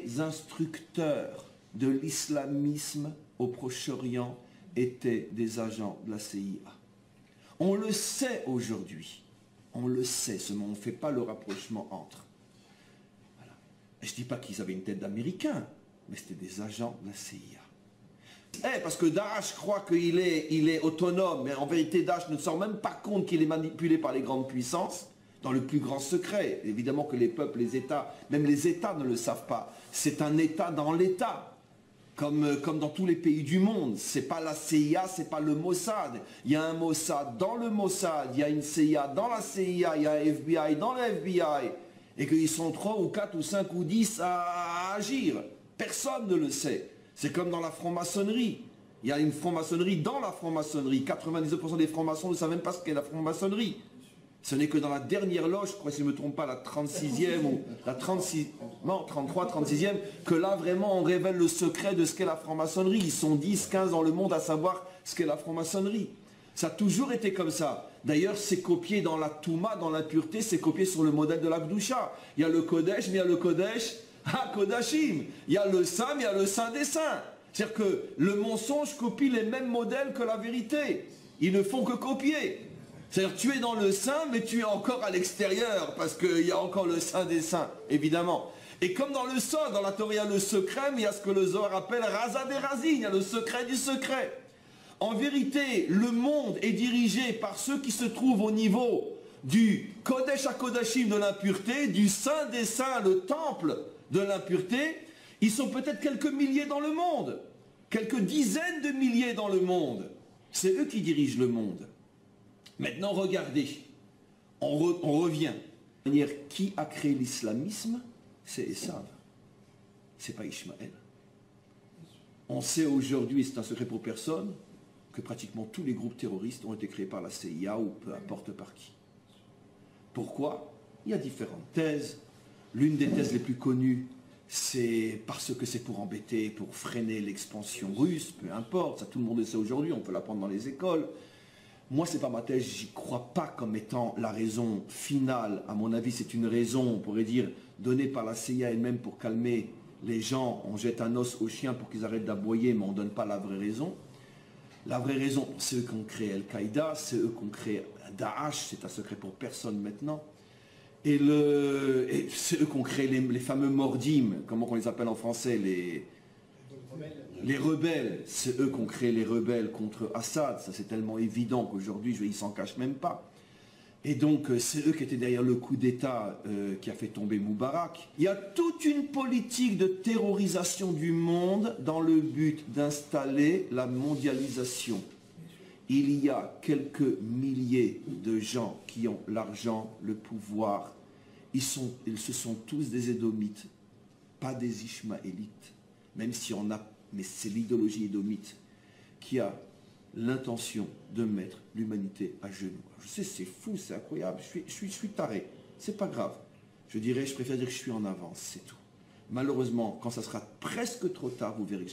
Les instructeurs de l'islamisme au Proche-Orient étaient des agents de la CIA. On le sait aujourd'hui. On le sait, seulement on ne fait pas le rapprochement entre. Voilà. Je ne dis pas qu'ils avaient une tête d'Américains, mais c'était des agents de la CIA. Parce que Daesh croit qu'il est autonome, mais en vérité Daesh ne se rend même pas compte qu'il est manipulé par les grandes puissances, dans le plus grand secret. Évidemment que les peuples, les États, même les États ne le savent pas. C'est un État dans l'État, comme dans tous les pays du monde. C'est pas la CIA, c'est pas le Mossad. Il y a un Mossad dans le Mossad, il y a une CIA dans la CIA, il y a un FBI dans le FBI, et qu'ils sont 3 ou 4 ou 5 ou 10 à agir. Personne ne le sait. C'est comme dans la franc-maçonnerie. Il y a une franc-maçonnerie dans la franc-maçonnerie. 99% des francs-maçons ne savent même pas ce qu'est la franc-maçonnerie. Ce n'est que dans la dernière loge, je crois, si je ne me trompe pas, la 36e ou la 36, non, 33, 36e, que là, vraiment, on révèle le secret de ce qu'est la franc-maçonnerie. Ils sont 10, 15 dans le monde à savoir ce qu'est la franc-maçonnerie. Ça a toujours été comme ça. D'ailleurs, c'est copié dans la Touma, dans l'impureté, c'est copié sur le modèle de l'Akdoucha. Il y a le Kodesh, mais il y a le Kodesh Kodashim. Il y a le Saint, mais il y a le Saint des Saints. C'est-à-dire que le mensonge copie les mêmes modèles que la vérité. Ils ne font que copier. C'est-à-dire tu es dans le Saint, mais tu es encore à l'extérieur, parce qu'il y a encore le Saint des Saints, évidemment. Et comme dans le Sod, dans la Torah, il y a le secret, mais il y a ce que le Zohar appelle Raza des Razin, il y a le secret du secret. En vérité, le monde est dirigé par ceux qui se trouvent au niveau du Kodesh HaKodashim de l'impureté, du Saint des Saints, le temple de l'impureté. Ils sont peut-être quelques milliers dans le monde, quelques dizaines de milliers dans le monde. C'est eux qui dirigent le monde. Maintenant, regardez, on revient. Qui a créé l'islamisme? C'est Esav. C'est pas Ishmaël. On sait aujourd'hui, et c'est un secret pour personne, que pratiquement tous les groupes terroristes ont été créés par la CIA ou peu importe par qui. Pourquoi? Il y a différentes thèses. L'une des thèses les plus connues, c'est parce que c'est pour embêter, pour freiner l'expansion russe, peu importe, ça tout le monde le sait aujourd'hui, on peut l'apprendre dans les écoles. Moi, c'est pas ma thèse, j'y crois pas comme étant la raison finale. À mon avis, c'est une raison, on pourrait dire, donnée par la CIA elle-même pour calmer les gens. On jette un os aux chiens pour qu'ils arrêtent d'aboyer, mais on ne donne pas la vraie raison. La vraie raison, c'est eux qui ont créé Al-Qaïda, c'est eux qui ont créé Daesh, c'est un secret pour personne maintenant. Et c'est eux qui ont créé les fameux mordim, comment on les appelle en français, les rebelles. C'est eux qui ont créé les rebelles contre Assad, ça c'est tellement évident qu'aujourd'hui ils s'en cachent même pas. Et donc c'est eux qui étaient derrière le coup d'État qui a fait tomber Moubarak. Il y a toute une politique de terrorisation du monde dans le but d'installer la mondialisation. Il y a quelques milliers de gens qui ont l'argent, le pouvoir. Ils ce sont tous des Édomites, pas des Ishmaélites. Même si on a, mais c'est l'idéologie édomite qui a l'intention de mettre l'humanité à genoux. Je sais, c'est fou, c'est incroyable, je suis taré. C'est pas grave. Je préfère dire que je suis en avance, c'est tout. Malheureusement, quand ça sera presque trop tard, vous verrez que